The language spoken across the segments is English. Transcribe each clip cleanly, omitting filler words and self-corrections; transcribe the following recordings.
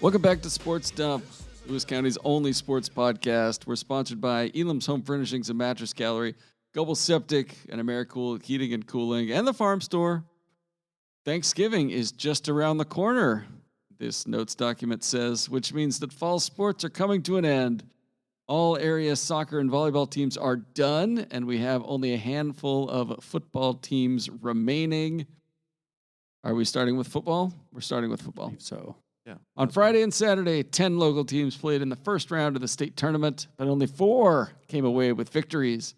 Welcome back to Sports Dump, Lewis County's only sports podcast. We're sponsored by Elam's Home Furnishings and Mattress Gallery, Goebel Septic, and Americool Heating and Cooling, and the Farm Store. Thanksgiving is just around the corner, this notes document says, which means that fall sports are coming to an end. All area soccer and volleyball teams are done, and we have only a handful of football teams remaining. Are we starting with football? We're starting with football. So, yeah. On Friday and Saturday, 10 local teams played in the first round of the state tournament, but only 4 came away with victories.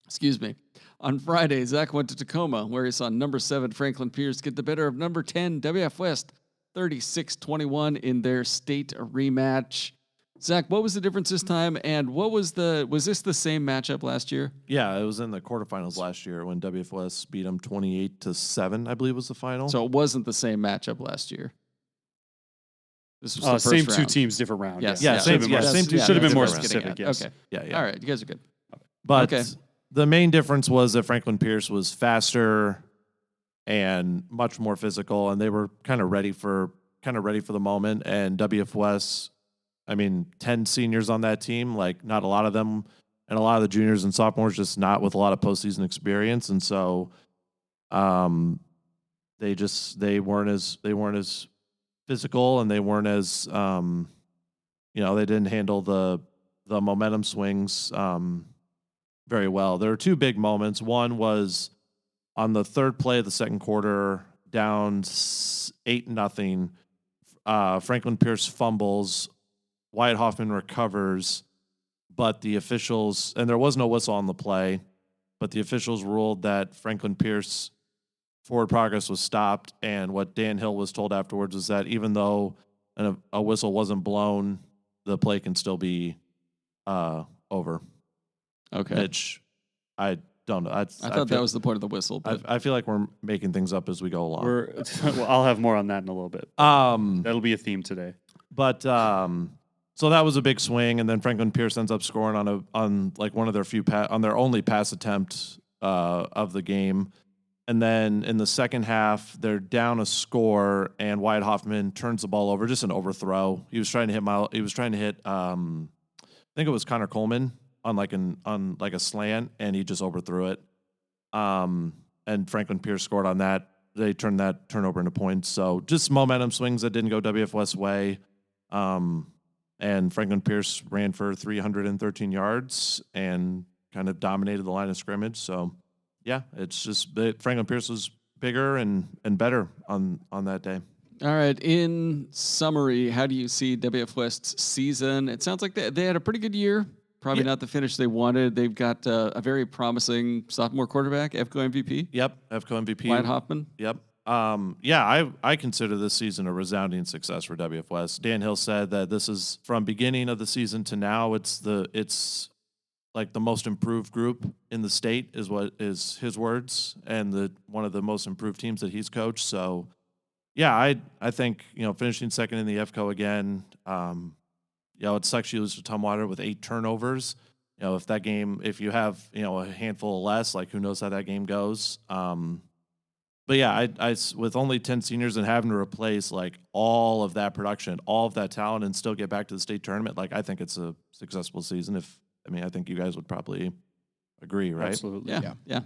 Excuse me. On Friday, Zach went to Tacoma, where he saw number 7 Franklin Pierce get the better of number 10 WF West 36-21 in their state rematch. Zach, what was the difference this time, and was this the same matchup last year? Yeah, it was in the quarterfinals last year when WF West beat them 28-7, I believe was the final. So it wasn't the same matchup last year. This was the first same round. 2 teams, different round. Yes. Yeah, same 2 Should have been more different round. specific, yes. Okay. Yeah. All right, you guys are good. But Okay. the main difference was that Franklin Pierce was faster and much more physical, and they were kind of ready for the moment. And WF West, 10 seniors on that team, like not a lot of them, and a lot of the juniors and sophomores just not with a lot of postseason experience, and so they weren't as physical, and they weren't as they didn't handle the momentum swings very well. There were 2 big moments. One was on the third play of the second quarter, down 8-0. Franklin Pierce fumbles. Wyatt Hoffman recovers, but the officials, and there was no whistle on the play, but the officials ruled that Franklin Pierce forward progress was stopped. And what Dan Hill was told afterwards was that even though a whistle wasn't blown, the play can still be over. Okay. Which I don't know. I thought that was the point of the whistle. But I feel like we're making things up as we go along. Well, I'll have more on that in a little bit. That'll be a theme today. But so that was a big swing, and then Franklin Pierce ends up scoring on one of their on their only pass attempt of the game. And then in the second half, they're down a score, and Wyatt Hoffman turns the ball over, just an overthrow. He was trying to hit I think it was Connor Coleman on a slant, and he just overthrew it. And Franklin Pierce scored on that. They turned that turnover into points. So just momentum swings that didn't go WF West's way. And Franklin Pierce ran for 313 yards and kind of dominated the line of scrimmage. So, yeah, it's just Franklin Pierce was bigger and better on that day. all right. In summary, how do you see WF West's season? It sounds like they had a pretty good year. Probably not the finish they wanted. They've got a very promising sophomore quarterback, EFCO MVP. Yep, EFCO MVP. Wyatt Hoffman. Yep. I consider this season a resounding success for WF West. Dan Hill said that this is from beginning of the season to now. It's like the most improved group in the state is what is his words, and one of the most improved teams that he's coached. So, yeah, I think finishing second in the EFCO again. It sucks you lose to Tumwater with 8 turnovers. If you have a handful less, like who knows how that game goes. But yeah, I with only 10 seniors and having to replace like all of that production, all of that talent, and still get back to the state tournament, like I think it's a successful season. I think you guys would probably agree, right? Absolutely. Yeah.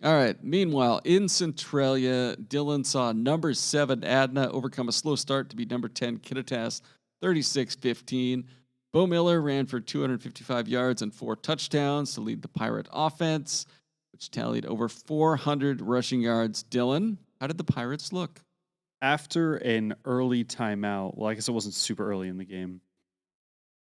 All right. Meanwhile, in Centralia, Dylan saw number 7 Adna overcome a slow start to beat number 10 Kittitas 36-15. Bo Miller ran for 255 yards and 4 touchdowns to lead the Pirate offense, which tallied over 400 rushing yards. Dylan, how did the Pirates look? After an early timeout, well, I guess it wasn't super early in the game,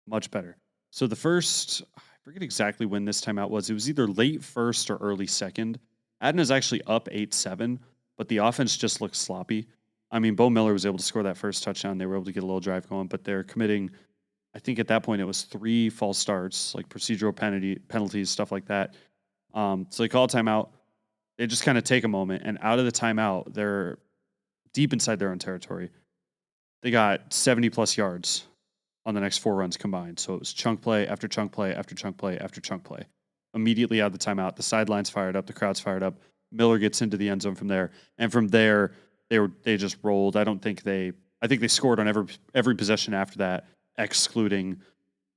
much better. So the first, I forget exactly when this timeout was. It was either late first or early second. Adna's actually up 8-7, but the offense just looked sloppy. Bo Miller was able to score that first touchdown. They were able to get a little drive going, but they're committing, I think at that point it was 3 false starts, like procedural penalties, stuff like that. So they call a timeout. They just kind of take a moment, and out of the timeout, they're deep inside their own territory. They got 70-plus yards on the next 4 runs combined. So it was chunk play after chunk play after chunk play after chunk play. Immediately out of the timeout, the sidelines fired up, the crowd's fired up. Miller gets into the end zone from there, and from there, they just rolled. I I think they scored on every possession after that, excluding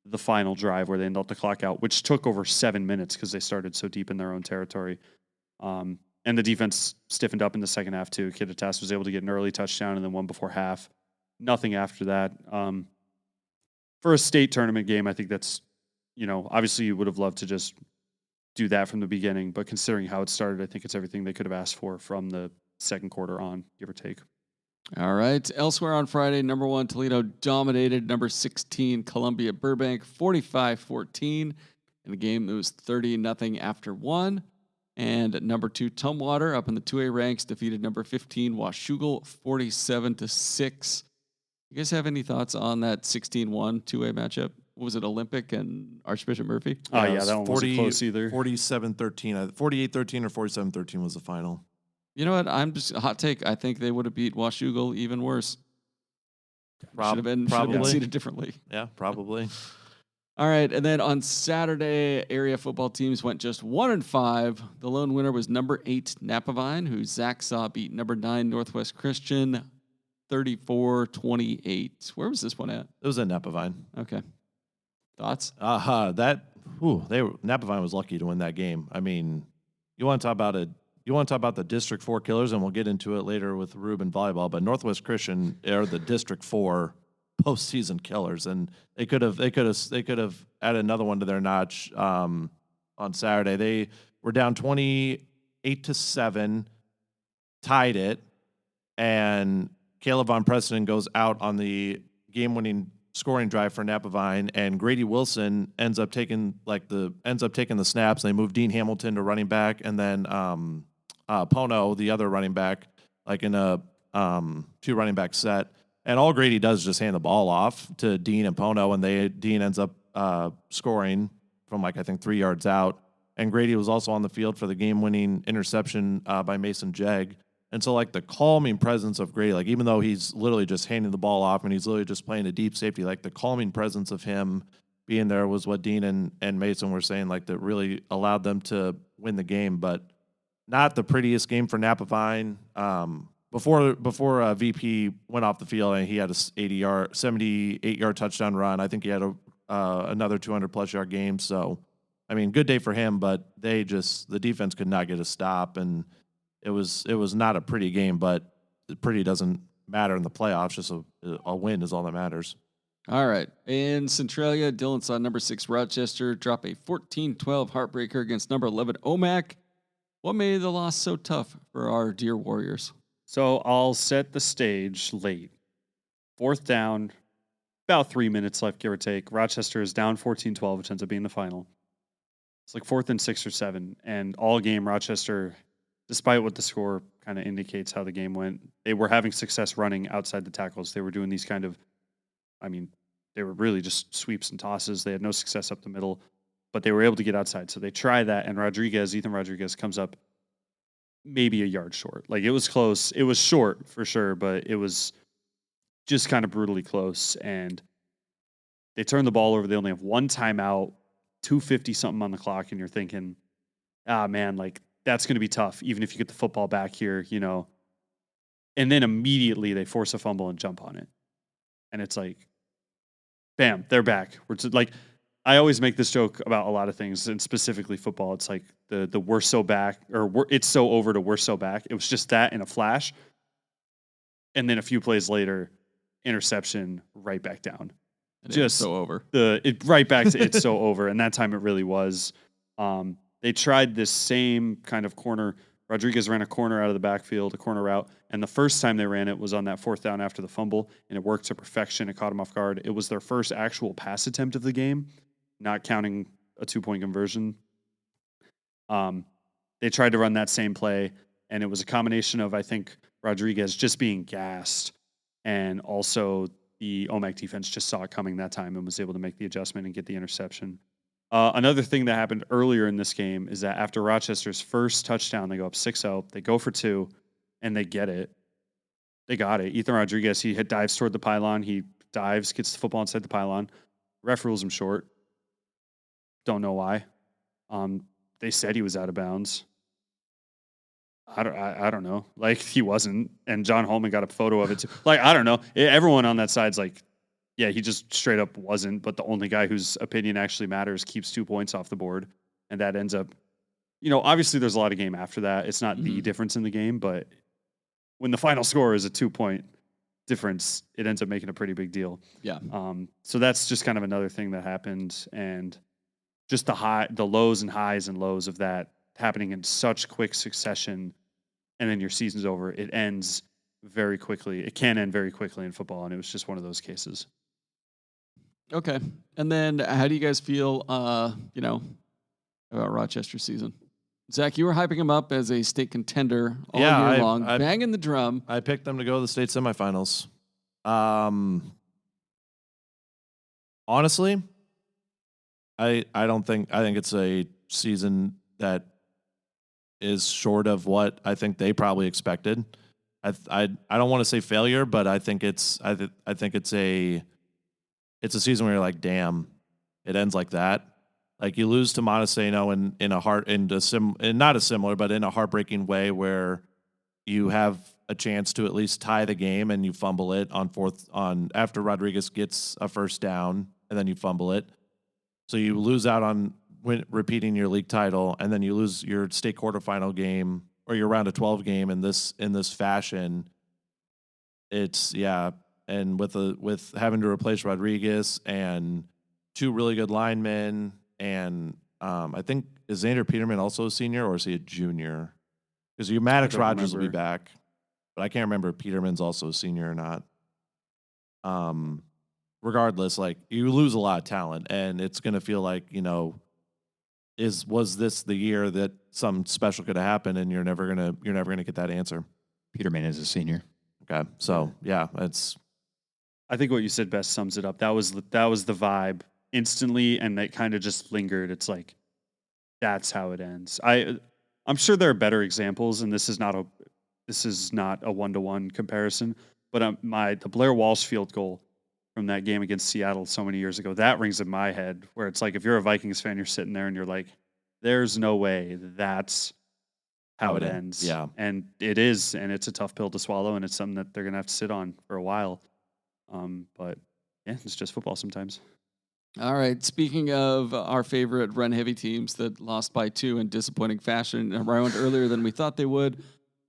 the final drive where they ended up the clock out, which took over 7 minutes because they started so deep in their own territory. And the defense stiffened up in the second half too. Kittitas was able to get an early touchdown and then one before half. Nothing after that. For a state tournament game, I think that's, obviously you would have loved to just do that from the beginning, but considering how it started, I think it's everything they could have asked for from the second quarter on, give or take. All right. Elsewhere on Friday, number 1, Toledo dominated number 16, Columbia Burbank, 45-14. In a game that was 30-0 after 1. And number 2, Tumwater, up in the 2A ranks, defeated number 15, Washougal, 47-6. You guys have any thoughts on that 16-1 2A matchup? What was it, Olympic and Archbishop Murphy? Oh, yeah, that one wasn't close either. 47-13. 48-13 or 47-13 was the final. You know what? I'm just hot take. I think they would have beat Washougal even worse. Should have been seated differently. Yeah, probably. All right, and then on Saturday, area football teams went just 1-5. The lone winner was number 8 Napavine, who Zach saw beat number 9 Northwest Christian 34-28. Where was this one at? It was at Napavine. Okay. Thoughts? Napavine was lucky to win that game. I mean, you want to talk about the District 4 killers, and we'll get into it later with Reubs and volleyball, but Northwest Christian are the District 4 postseason killers, and they could have added another one to their notch on Saturday. They were down 28-7, tied it, and Caleb Von Preston goes out on the game-winning scoring drive for Napavine, and Grady Wilson ends up taking the snaps. And they move Dean Hamilton to running back, and then Pono, the other running back, like in a 2 running back set. And all Grady does is just hand the ball off to Dean and Pono, and Dean ends up scoring from I think 3 yards out. And Grady was also on the field for the game-winning interception by Mason Jegg. And so, the calming presence of Grady, even though he's literally just handing the ball off and he's literally just playing a deep safety, the calming presence of him being there was what Dean and Mason were saying, that really allowed them to win the game. But not the prettiest game for Napavine. Before VP went off the field, and he had a 78-yard touchdown run. I think he had another 200-plus yard game. So, I mean, good day for him, but the defense could not get a stop, and it was not a pretty game, but pretty doesn't matter in the playoffs. Just a win is all that matters. All right. In Centralia, Dillon saw number 6 Rochester drop a 14-12 heartbreaker against number 11 OMAC. What made the loss so tough for our dear Warriors? So I'll set the stage late. 4th down, about 3 minutes left, give or take. Rochester is down 14-12, which ends up being the final. It's 4th and 6 or 7, and all game Rochester, despite what the score kind of indicates how the game went, they were having success running outside the tackles. They were doing these they were really just sweeps and tosses. They had no success up the middle, but they were able to get outside. So they try that, and Ethan Rodriguez comes up maybe a yard short. It was close. It was short for sure, but it was just kind of brutally close. And they turn the ball over. They only have 1 timeout, 2:50 something on the clock, and you're thinking, man, that's going to be tough, even if you get the football back here, And then immediately they force a fumble and jump on it. And it's bam, they're back. I always make this joke about a lot of things, and specifically football. It's the we're so back, or it's so over to we're so back. It was just that in a flash. And then a few plays later, interception, right back down. And just so over. Right back to it's so over. And that time it really was. They tried this same kind of corner. Rodriguez ran a corner out of the backfield, a corner route. And the first time they ran it was on that 4th down after the fumble, and it worked to perfection. It caught him off guard. It was their first actual pass attempt of the game, not counting a 2-point conversion. They tried to run that same play, and it was a combination of, I think, Rodriguez just being gassed, and also the OMAC defense just saw it coming that time and was able to make the adjustment and get the interception. Another thing that happened earlier in this game is that after Rochester's first touchdown, they go up 6-0. They go for 2, and they get it. They got it. Ethan Rodriguez, he dives toward the pylon. He dives, gets the football inside the pylon. Ref rules him short. Don't know why. They said he was out of bounds. I don't know. Like, he wasn't. And John Holman got a photo of it too. Like, I don't know. Everyone on that side's like, yeah, he just straight up wasn't. But the only guy whose opinion actually matters keeps 2 points off the board. And that ends up, obviously there's a lot of game after that. It's not the difference in the game, but when the final score is a 2-point difference, it ends up making a pretty big deal. Yeah. So that's just kind of another thing that happened. And just the lows and highs and lows of that happening in such quick succession, and then your season's over. It ends very quickly. It can end very quickly in football, and it was just one of those cases. Okay. And then how do you guys feel, about Rochester's season? Zach, you were hyping him up as a state contender all year long, banging the drum. I picked them to go to the state semifinals. Honestly, I think it's a season that is short of what I think they probably expected. I don't want to say failure, but I think it's a season where you're like, damn, it ends like that. Like, you lose to Montesano in a heartbreaking way, where you have a chance to at least tie the game and you fumble it after Rodriguez gets a first down, and then you fumble it. So you lose out on repeating your league title, and then you lose your state quarterfinal game or your round of 12 game in this fashion. It's and with having to replace Rodriguez and 2 really good linemen, and I think, is Xander Peterman also a senior, or is he a junior? Because Maddox Rogers will be back, but I can't remember if Peterman's also a senior or not. Regardless, like, you lose a lot of talent, and it's going to feel like, was this the year that something special could have happened, and you're never gonna get that answer. Peterman is a senior. Okay, so yeah, I think what you said best sums it up. That was the vibe instantly, and that kind of just lingered. It's like, that's how it ends. I'm sure there are better examples, and this is not a 1-to-1 comparison, but the Blair Walsh field goal from that game against Seattle so many years ago, that rings in my head, where it's like, if you're a Vikings fan, you're sitting there and you're like, there's no way that's how it ends. Yeah. And it is, and it's a tough pill to swallow, and it's something that they're going to have to sit on for a while. But yeah, it's just football sometimes. All right. Speaking of our favorite run-heavy teams that lost by 2 in disappointing fashion around earlier than we thought they would,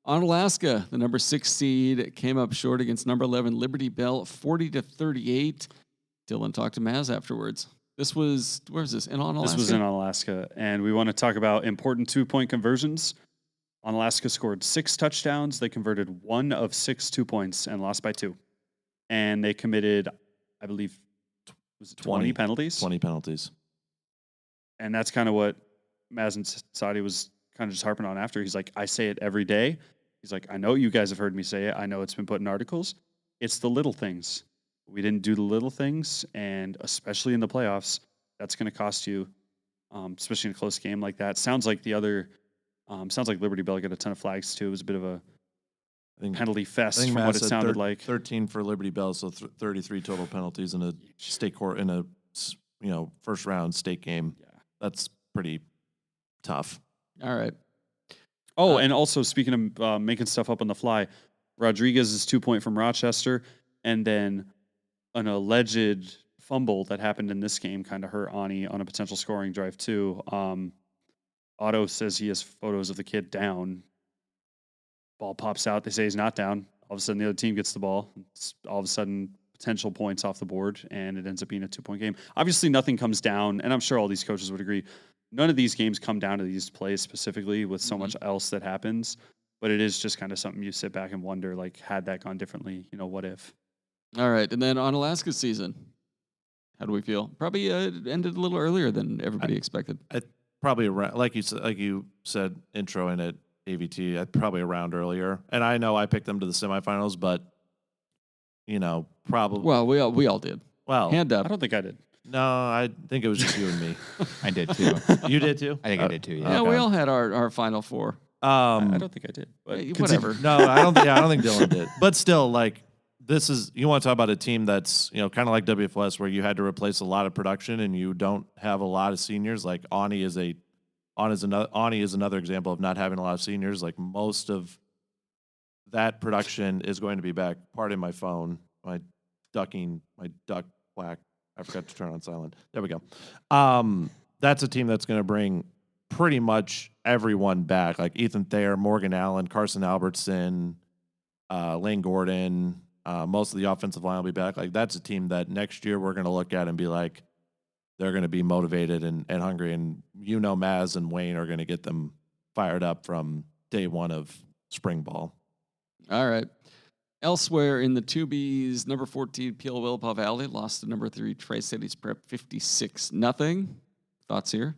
on Alaska, the number 6 seed came up short against number 11 Liberty Bell, 40-38. Dylan talked to Maz afterwards. This was, where was this? In on Alaska? This was in Alaska, and we want to talk about important 2-point conversions. On Alaska scored 6 touchdowns. They converted 1 of 6 2-points and lost by 2. And they committed, I believe, was it 20 penalties? 20 penalties. And that's kind of what Mazen Sadi was kind of just harping on after. He's like, I say it every day. He's like, I know you guys have heard me say it. I know it's been put in articles. It's the little things. We didn't do the little things, and especially in the playoffs, that's going to cost you, especially in a close game like that. Sounds like Liberty Bell got a ton of flags too. It was a bit of a penalty fest from what it sounded like. 13 for Liberty Bell, so 33 total penalties in a state court in a first round state game. Yeah, that's pretty tough. All right. Oh, and also, speaking of making stuff up on the fly, Rodriguez is 2-point from Rochester, and then an alleged fumble that happened in this game kind of hurt Ani on a potential scoring drive too. Otto says he has photos of the kid down. Ball pops out. They say he's not down. All of a sudden, the other team gets the ball. It's all of a sudden potential points off the board, and it ends up being a 2-point game. Obviously, nothing comes down, and I'm sure all these coaches would agree. None of these games come down to these plays specifically with so much else that happens, but it is just kind of something you sit back and wonder, like, had that gone differently, what if? All right. And then on Alaska's season, how do we feel? Probably ended a little earlier than everybody expected. Probably around, like you said, intro in at AVT, probably around earlier. And I know I picked them to the semifinals, but, probably. Well, we all did. Well, hand up. I don't think I did. No, I think it was just you and me. I did too. You did too? I think I did too. Yeah, Yeah. we all had our final 4. I don't think I did. But Whatever. No, I don't think Dylan did. But still, like, this is, you want to talk about a team that's, kind of like WFLS, where you had to replace a lot of production and you don't have a lot of seniors. Like, Ani is a Ani is another example of not having a lot of seniors. Like most of that production is going to be back. Pardon my phone, my duck quack. I forgot to turn on silent. There we go. That's a team that's going to bring pretty much everyone back, like Ethan Thayer, Morgan Allen, Carson Albertson, Lane Gordon. Most of the offensive line will be back. Like that's a team that next year we're going to look at and be like, they're going to be motivated and hungry. And Maz and Wayne are going to get them fired up from day one of spring ball. All right. Elsewhere in the 2Bs, number 14, Peel Willapa Valley lost to number 3, Tri-Cities Prep 56-0. Thoughts here?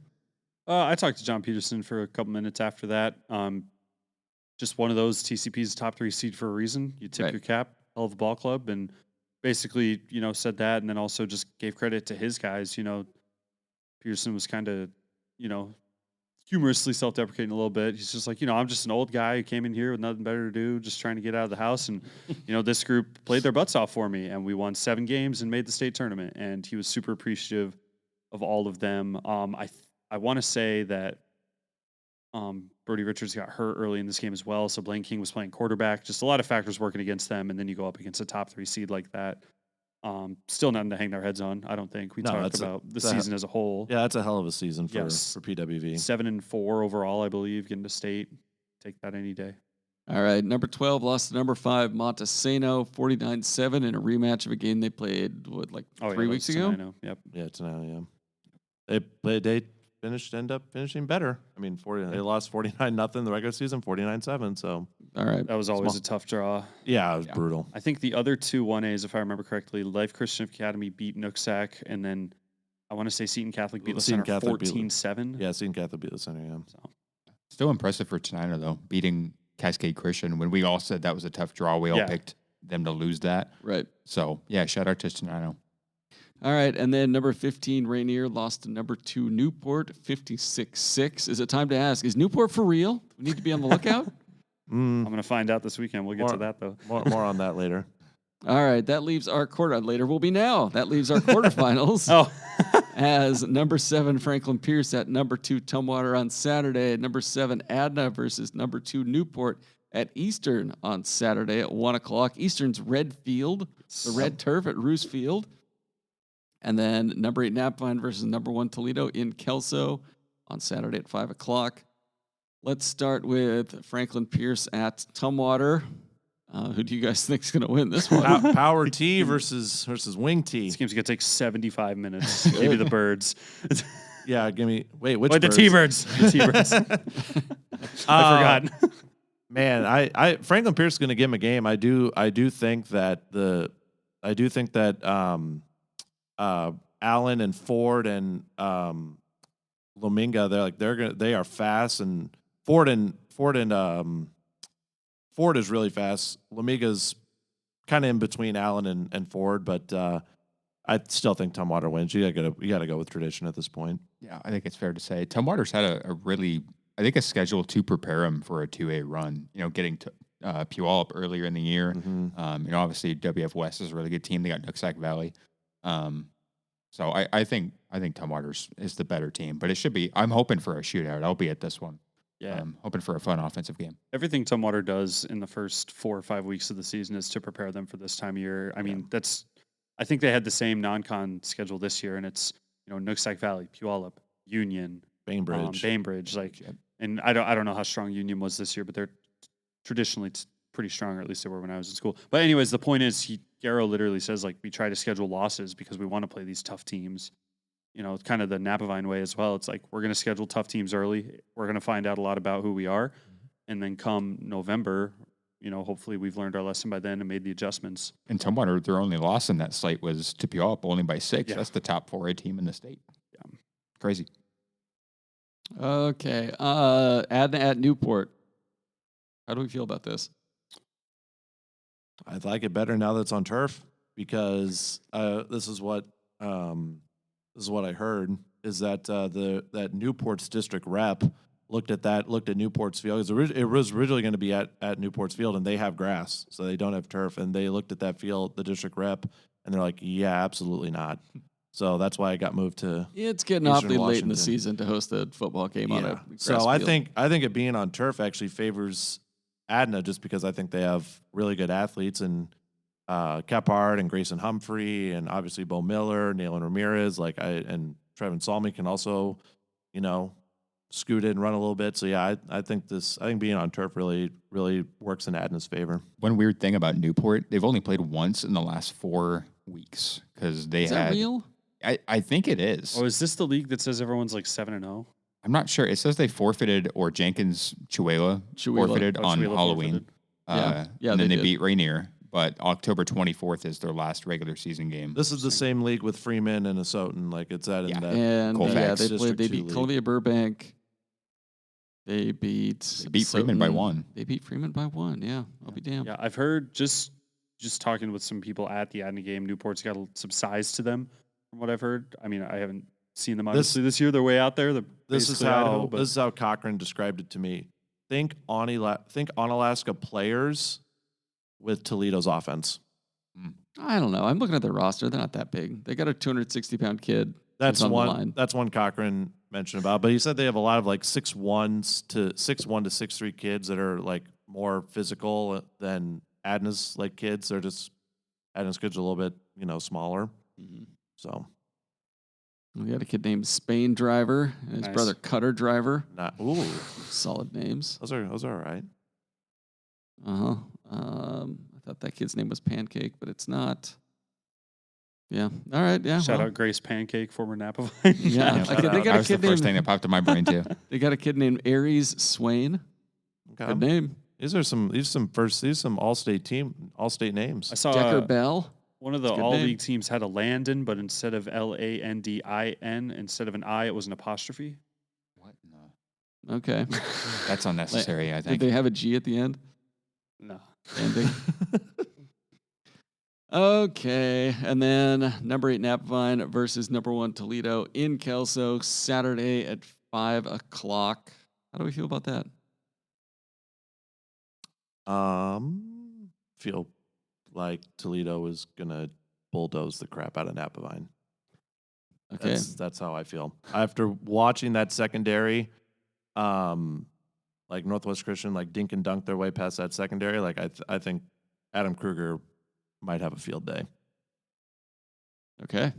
I talked to John Peterson for a couple minutes after that. Just one of those TCP's top 3 seed for a reason. You tip your cap, hell of a ball club, and basically, said that, and then also just gave credit to his guys. Peterson was kind of, humorously self-deprecating a little bit. He's just like, I'm just an old guy who came in here with nothing better to do, just trying to get out of the house. And, this group played their butts off for me, and we won 7 games and made the state tournament. And he was super appreciative of all of them. I want to say that Brody Richards got hurt early in this game as well, so Blaine King was playing quarterback. Just a lot of factors working against them, and then you go up against a top 3 seed like that. Still nothing to hang their heads on, I don't think. We talked about the season as a whole. Yeah, that's a hell of a season for PWV. 7-4 overall, I believe, getting to state. Take that any day. All right, number 12 lost to number 5, Montesano, 49-7 in a rematch of a game they played, 3 weeks ago? Yep. Yeah, Tenino, yeah. They ended up finishing better. I mean, they lost 49-0 the regular season, 49-7. So, all right, that was always a tough draw. Yeah, it was brutal. I think the other 2 1As, if I remember correctly, Life Christian Academy beat Nooksack, and then I want to say Seton Catholic beat the Center 14-7. Yeah, Seton Catholic beat the Center. Yeah. So. Still impressive for Tenino though, beating Cascade Christian. When we all said that was a tough draw, we all picked them to lose that. Right. So yeah, shout out to Tenino. All right, and then number 15, Rainier, lost to number 2, Newport, 56-6. Is it time to ask, is Newport for real? We need to be on the lookout? I'm going to find out this weekend. We'll get to that, though. More on that later. All right, that leaves our later will be now. That leaves our quarterfinals. As number 7, Franklin Pierce at number 2, Tumwater on Saturday. Number 7, Adna versus number 2, Newport at Eastern on Saturday at 1 o'clock. Eastern's Red Field, the Red Turf at Roos Field. And then number 8, Knapvine versus number 1, Toledo in Kelso on Saturday at 5 o'clock. Let's start with Franklin Pierce at Tumwater. Who do you guys think is going to win this one? Power T versus Wing T. This game's going to take 75 minutes. Maybe the Birds. Yeah, give me... Wait, which Birds? The T-Birds. The T-Birds. I forgot. Man, I Franklin Pierce is going to give him a game. I do think that Allen and Ford and Lominga, they are fast, and Ford is really fast. Lominga's kind of in between Allen and Ford, but I still think Tumwater wins. You gotta go with tradition at this point. Yeah, I think it's fair to say Tumwater's had a schedule to prepare him for a 2A run. getting to Puyallup earlier in the year. Mm-hmm. Obviously WF West is a really good team. They got Nooksack Valley. So I think Tumwater is the better team, but it should be. I'm hoping for a shootout. I'll be at this one. Yeah, I'm hoping for a fun offensive game. Everything Tumwater does in the first 4 or 5 weeks of the season is to prepare them for this time of year. I mean, I think they had the same non-con schedule this year, and it's Nooksack Valley, Puyallup, Union, Bainbridge. And I don't know how strong Union was this year, but they're traditionally pretty strong, or at least they were when I was in school. But anyways, the point is, Garrow literally says we try to schedule losses because we want to play these tough teams. It's kind of the Napavine way as well. It's we're going to schedule tough teams early. We're going to find out a lot about who we are. And then come November, hopefully we've learned our lesson by then and made the adjustments. And Tumwater, their only loss in that slate was to Puyallup, only by 6. Yeah. That's the top 4A team in the state. Yeah. Crazy. Okay. Adna at Newport. How do we feel about this? I like it better now that it's on turf, because this is what I heard, is that that Newport's district rep looked at Newport's field. It was originally going to be at Newport's field, and they have grass, so they don't have turf. And they looked at that field, the district rep, and they're like, yeah, absolutely not. So that's why I got moved to. It's getting Eastern awfully late in the Washington. season to host a football game on a grass So I field. think it being on turf actually favors Adna just because I think they have really good athletes and Kephart and Grayson Humphrey and obviously Bo Miller, Nayland Ramirez, and Trevin Salmi can also, scoot in and run a little bit. So yeah, I think being on turf really, really works in Adna's favor. One weird thing about Newport, they've only played once in the last 4 weeks because they Is had. that real? I think it is. Oh, is this the league that says everyone's like 7-0? I'm not sure. It says they forfeited, or Jenkins Chuela forfeited Oh, on Chuela Halloween. forfeited. Yeah, and then they they did. beat Rainier. But October 24th is their last regular season game. This is the same league with Freeman and Asotin. Like it's that in Yeah. that. And Colfax they beat league. Columbia Burbank. They beat Freeman by Soton. 1. They beat Freeman by 1. Yeah, I'll be damned. Yeah, I've heard just talking with some people at the Adna game, Newport's got some size to them, from what I've heard. I mean, I haven't seen them obviously this year. They're way out there. This is how Cochran described it to me. Think Onalaska players with Toledo's offense. I don't know. I'm looking at their roster. They're not that big. They got a 260-pound kid. That's on the one. line. That's one Cochran mentioned about. But he said they have a lot of like 6'1" to 6'3" kids that are like more physical than Adna's like kids. They're just Adna's kids are a little bit smaller. Mhm. So We got a kid named Spain Driver and his Nice. brother Cutter Driver. ooh, Solid names. those are all right. I thought that kid's name was Pancake, but it's not. Yeah. All right. Yeah. Shout well, out Grace Pancake, former Napa Vine. Yeah. Yeah, Okay, shout they out. got That a was the kid first thing named. that popped in my brain, too. They got a kid named Aries Swain. Okay. Good name. These are some all-state names. I saw Decker Bell. one of the That's a good all name. league teams had a Landon, but instead of Landin, instead of an I, it was an apostrophe. What? No. Okay. That's unnecessary, I Did think. they have a G at the end? No. Ending. Okay. And then number 8 Napavine versus number 1 Toledo in Kelso Saturday at 5 o'clock. How do we feel about that? Feel like Toledo is gonna bulldoze the crap out of Napavine. Okay. That's how I feel. After watching that secondary, like Northwest Christian, like dink and dunk their way past that secondary, like I think Adam Kruger might have a field day. Okay.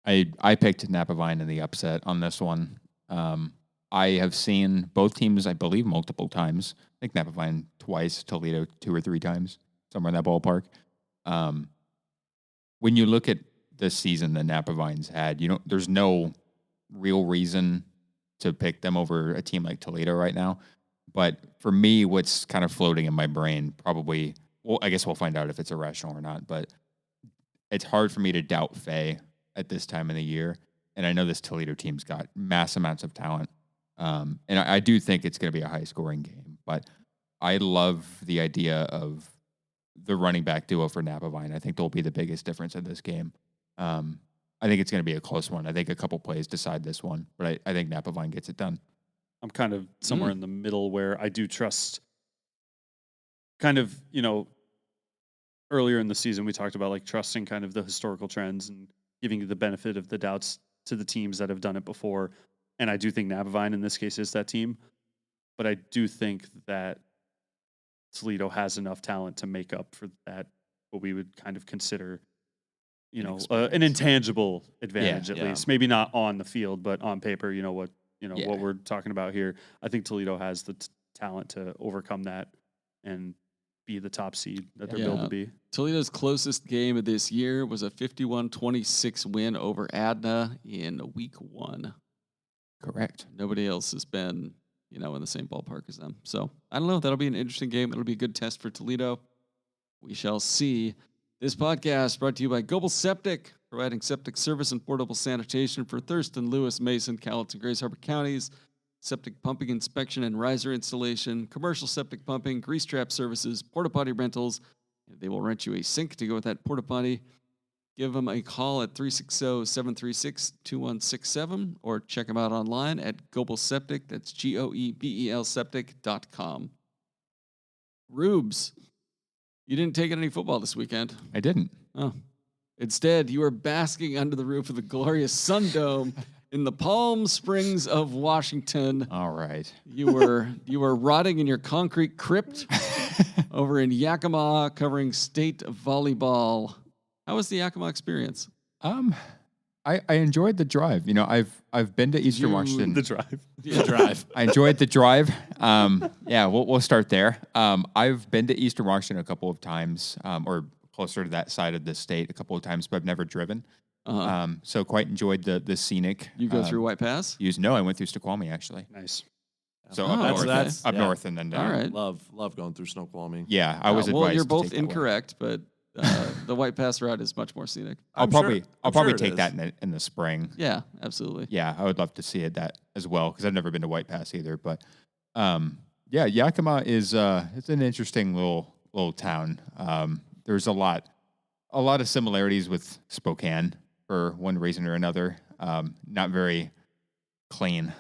I picked Napavine in the upset on this one. I have seen both teams, I believe, multiple times. I think Napavine twice, Toledo 2 or 3 times, somewhere in that ballpark. When you look at the season that Napavine's had, there's no real reason to pick them over a team like Toledo right now. But for me, what's kind of floating in my brain, probably, well, I guess we'll find out if it's irrational or not, but it's hard for me to doubt Faye at this time of the year. And I know this Toledo team's got mass amounts of talent. And I do think it's going to be a high-scoring game. But I love the idea of the running back duo for Napavine. I think they'll be the biggest difference in this game. I think it's going to be a close one. I think a couple plays decide this one. But I think Napavine gets it done. I'm kind of somewhere in the middle where I do trust kind of, earlier in the season, we talked about like trusting kind of the historical trends and giving the benefit of the doubts to the teams that have done it before. And I do think Napavine in this case is that team. But I do think that Toledo has enough talent to make up for that, what we would kind of consider, an intangible advantage at least. Maybe not on the field, but on paper, what we're talking about here. I think Toledo has the talent to overcome that and be the top seed that they're built to be. Toledo's closest game of this year was a 51-26 win over Adna in week 1. Correct. Nobody else has been, in the same ballpark as them. So I don't know. That'll be an interesting game. It'll be a good test for Toledo. We shall see. This podcast brought to you by Goebel Septic, providing septic service and portable sanitation for Thurston, Lewis, Mason, Cowlitz, and Grace Harbor counties. Septic pumping inspection and riser installation, commercial septic pumping, grease trap services, porta potty rentals. They will rent you a sink to go with that porta potty. Give them a call at 360-736-2167 or check them out online at Goebel Septic. That's Goebel Septic.com. Reubs, you didn't take any football this weekend. I didn't. Oh, Instead, you were basking under the roof of the glorious Sun Dome in the Palm Springs of Washington. All right. You were rotting in your concrete crypt over in Yakima, covering state volleyball. How was the Yakima experience? I enjoyed the drive. You know, I've been to Eastern Washington. The drive. The drive. I enjoyed the drive. Yeah, we'll start there. I've been to Eastern Washington a couple of times, or closer to that side of the state a couple of times, but I've never driven. So quite enjoyed the scenic. You go through White Pass? No, I went through Snoqualmie actually. Nice. So Oh, up north and then down. All right. Love going through Snoqualmie. Yeah, I was advised. Well, you're to both take that way. incorrect, but the White Pass route is much more scenic. I'll I'm probably sure it take is. that in the spring. Yeah, absolutely. Yeah, I would love to see it that as well because I've never been to White Pass either. But yeah, Yakima is it's an interesting little town. There's a lot of similarities with Spokane for one reason or another. Not very clean,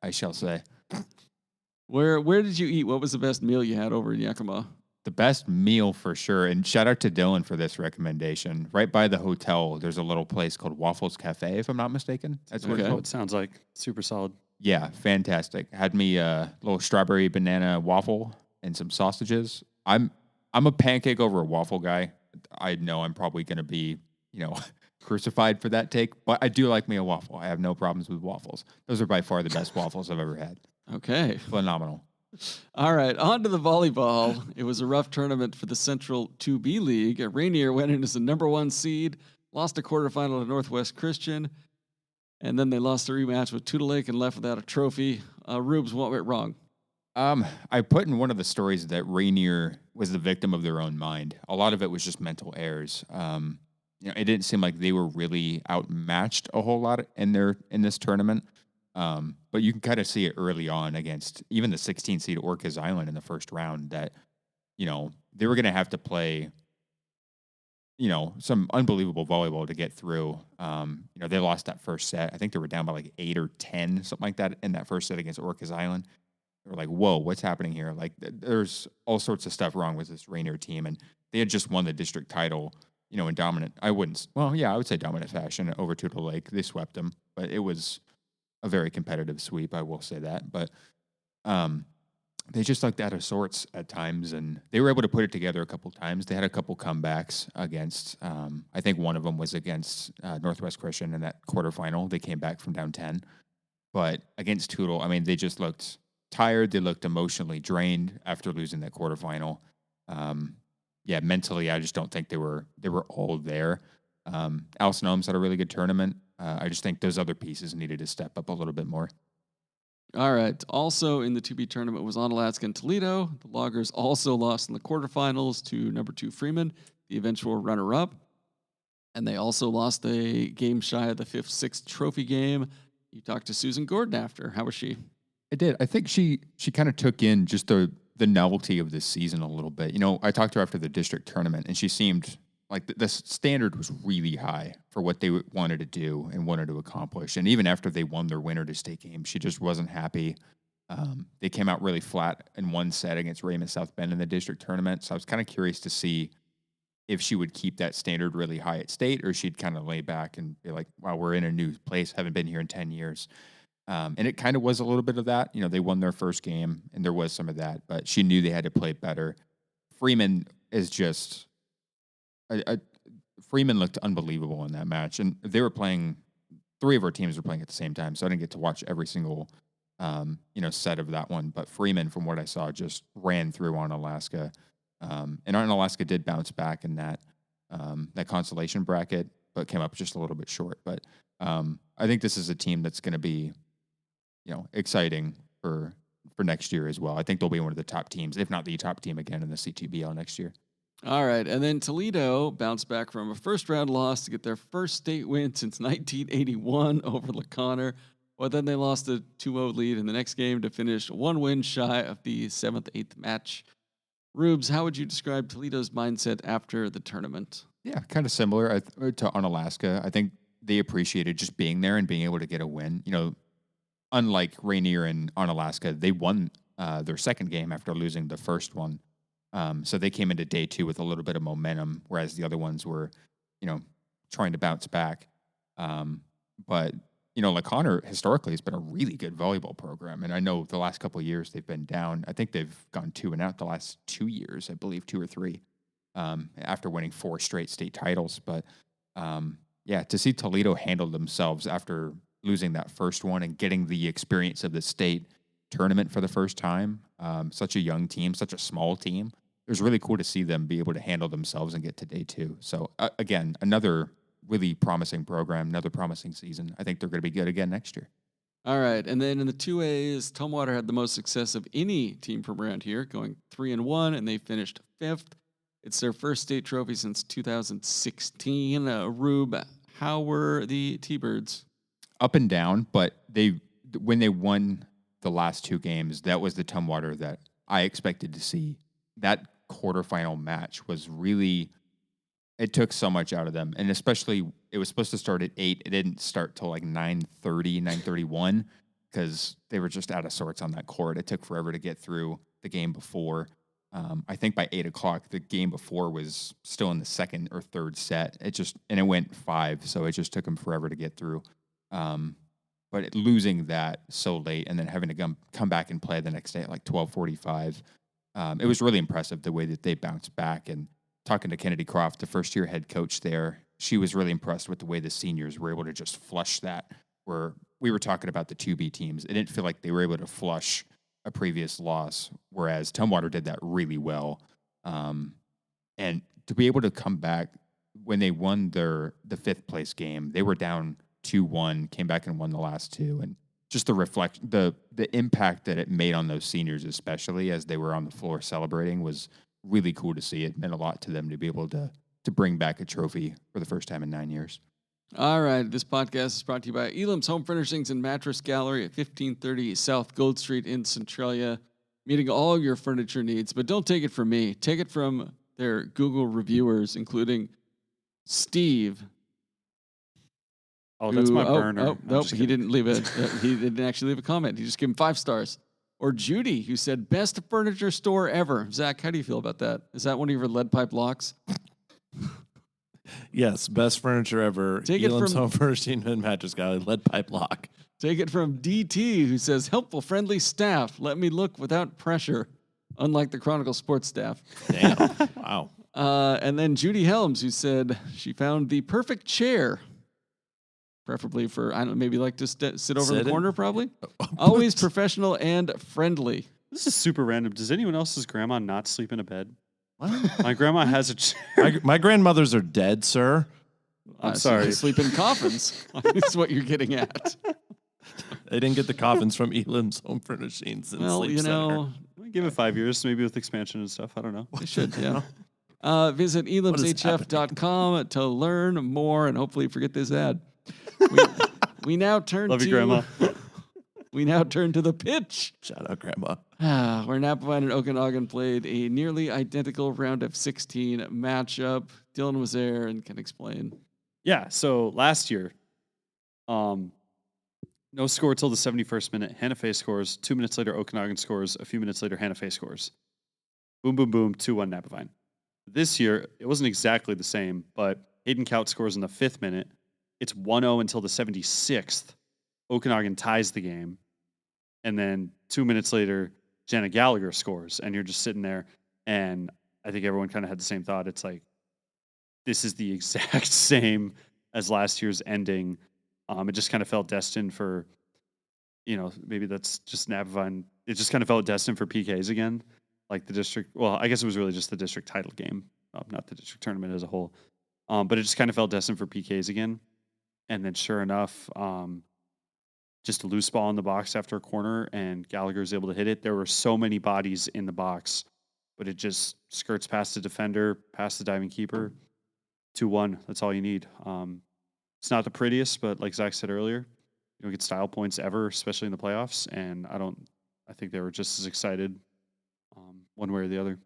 I shall say. Where did you eat? What was the best meal you had over in Yakima? The best meal for sure, and shout out to Dylan for this recommendation. Right by the hotel, there's a little place called Waffles Cafe, if I'm not mistaken. That's what it's Okay. called. It sounds like super solid. Yeah, fantastic. Had me a little strawberry banana waffle and some sausages. I'm a pancake over a waffle guy. I know I'm probably going to be, crucified for that take, but I do like me a waffle. I have no problems with waffles. Those are by far the best waffles I've ever had. Okay. Phenomenal. All right, on to the volleyball. It was a rough tournament for the Central 2B League. Rainier went in as the number 1 seed, lost a quarterfinal to Northwest Christian, and then they lost the rematch with Tudor Lake and left without a trophy. Reubs, what went wrong? I put in one of the stories that Rainier was the victim of their own mind. A lot of it was just mental errors. It didn't seem like they were really outmatched a whole lot in this tournament. But you can kind of see it early on against even the 16 seed Orcas Island in the first round that, they were going to have to play, some unbelievable volleyball to get through. They lost that first set. I think they were down by like 8 or 10, something like that in that first set against Orcas Island. They were like, whoa, what's happening here? Like there's all sorts of stuff wrong with this Rainier team. And they had just won the district title, in dominant, I would say dominant fashion over Tudor Lake. They swept them, but it was a very competitive sweep. I will say that, but they just looked out of sorts at times, and they were able to put it together a couple times. They had a couple comebacks against, I think one of them was against Northwest Christian in that quarterfinal. They came back from down 10, but against Tudor, they just looked tired. They looked emotionally drained after losing that quarterfinal. Mentally, I just don't think they were all there. Alison Ohms had a really good tournament. I just think those other pieces needed to step up a little bit more. All right. Also in the 2B tournament was Onalaska and Toledo. The Loggers also lost in the quarterfinals to number 2 Freeman, the eventual runner-up. And they also lost a game shy of the 5th-6th trophy game. You talked to Susan Gordon after. How was she? I did. I think she kind of took in just the novelty of this season a little bit. I talked to her after the district tournament, and she seemed like the standard was really high for what they wanted to do and wanted to accomplish. And even after they won their winner to state game, she just wasn't happy. They came out really flat in one set against Raymond South Bend in the district tournament. So I was kind of curious to see if she would keep that standard really high at state, or she'd kind of lay back and be like, wow, we're in a new place. Haven't been here in 10 years. And it kind of was a little bit of that. They won their first game, and there was some of that, but she knew they had to play better. Freeman is just Freeman looked unbelievable in that match, and they were playing. 3 of our teams were playing at the same time, so I didn't get to watch every single, set of that one. But Freeman, from what I saw, just ran through on Alaska, and Alaska did bounce back in that consolation bracket, but came up just a little bit short. But I think this is a team that's going to be, exciting for next year as well. I think they'll be one of the top teams, if not the top team again in the C2BL next year. All right, and then Toledo bounced back from a first-round loss to get their first state win since 1981 over LeConner. But then they lost a 2-0 lead in the next game to finish 1 win shy of the 7th-8th match. Reubs, how would you describe Toledo's mindset after the tournament? Yeah, kind of similar to Onalaska. I think they appreciated just being there and being able to get a win. Unlike Rainier and Onalaska, they won their second game after losing the first one. So they came into day 2 with a little bit of momentum, whereas the other ones were, trying to bounce back. But like Connor historically has been a really good volleyball program, and I know the last couple of years they've been down. I think they've gone 2-0 the last 2 years, I believe 2 or 3, after winning 4 straight state titles. But to see Toledo handle themselves after losing that first one and getting the experience of the state tournament for the first time, such a young team, such a small team, it was really cool to see them be able to handle themselves and get to day 2. So again, another really promising program, another promising season. I think they're going to be good again next year. All right. And then in the 2As, Tumwater had the most success of any team from around here, going 3-1, and they finished 5th. It's their first state trophy since 2016. Rube, how were the T-Birds? Up and down, but when they won the last 2 games, that was the Tumwater that I expected to see. That quarterfinal match was really, it took so much out of them. And especially, it was supposed to start at 8. It didn't start till like 9:30, 9:31, because they were just out of sorts on that court. It took forever to get through the game before. I think by 8 o'clock, the game before was still in the second or third set. It went 5, so it just took them forever to get through. But losing that so late and then having to come back and play the next day at like 12:45, it was really impressive the way that they bounced back. And talking to Kennedy Croft, the first-year head coach there, she was really impressed with the way the seniors were able to just flush that. Where we were talking about the 2B teams, it didn't feel like they were able to flush a previous loss, whereas Tumwater did that really well. And to be able to come back when they won the 5th place game, they were down 2-1, came back and won the last 2, and just the impact that it made on those seniors, especially as they were on the floor celebrating, was really cool to see. It meant a lot to them to be able to bring back a trophy for the first time in 9 years. All right, this podcast is brought to you by Elam's Home Furnishings and Mattress Gallery at 1530 South Gold Street in Centralia, meeting all your furniture needs. But don't take it from me. Take it from their Google reviewers, including Steve. Oh, that's my burner. Nope, he didn't leave it. He didn't actually leave a comment. He just gave him 5 stars. Or Judy, who said, best furniture store ever. Zach, how do you feel about that? Is that one of your lead pipe locks? Yes, best furniture ever. Take it Elam's from Home Furnishing and Mattress Gallery, lead pipe lock. Take it from DT, who says, helpful, friendly staff. Let me look without pressure, unlike the Chronicle sports staff. Damn. Wow. And then Judy Helms, who said she found the perfect chair, preferably for, I don't know, maybe like to sit over in the corner, probably. Always professional and friendly. This is super random. Does anyone else's grandma not sleep in a bed? What? My grandma has a chair. My grandmothers are dead, sir. I'm sorry. So sleep in coffins. Is what you're getting at. They didn't get the coffins from Elam's Home Furnishings and Well, Sleep Center. We give it 5 years, maybe with expansion and stuff. I don't know. They should, yeah. Visit elamshf.com to learn more and hopefully forget this ad. We now turn Love to you, Grandma. We now turn to the pitch. Shout out, Grandma. Where Napavine and Okanagan played a nearly identical round of 16 matchup. Dylan was there and can explain. Yeah, so last year, no score till the 71st minute. Hannafay scores. 2 minutes later, Okanagan scores. A few minutes later, Hannafay scores. Boom, boom, boom, 2-1 Napavine. This year, it wasn't exactly the same, but Hayden Kaut scores in the 5th minute. It's 1-0 until the 76th. Okanagan ties the game. And then 2 minutes later, Janet Gallagher scores. And you're just sitting there. And I think everyone kind of had the same thought. It's like, this is the exact same as last year's ending. It just kind of felt destined for, maybe that's just Napavine. It just kind of felt destined for PKs again. Like the district. Well, I guess it was really just the district title game, not the district tournament as a whole. But it just kind of felt destined for PKs again. And then sure enough, just a loose ball in the box after a corner, and Gallagher's able to hit it. There were so many bodies in the box, but it just skirts past the defender, past the diving keeper. 2-1. That's all you need. It's not the prettiest, but like Zach said earlier, you don't get style points ever, especially in the playoffs. And I think they were just as excited one way or the other.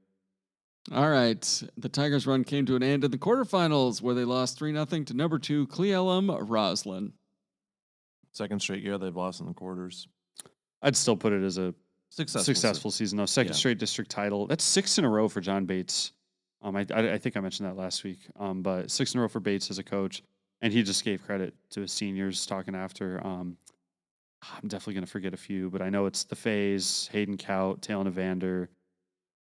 All right. The Tigers' run came to an end in the quarterfinals where they lost 3-0 to number 2 Elam Roslyn. Second straight year they've lost in the quarters. I'd still put it as a successful season, though. Second straight district title. That's 6 in a row for John Bates. I think I mentioned that last week. But 6 in a row for Bates as a coach. And he just gave credit to his seniors talking after. I'm definitely going to forget a few, but I know it's the Fays, Hayden Kaut, Talon Evander.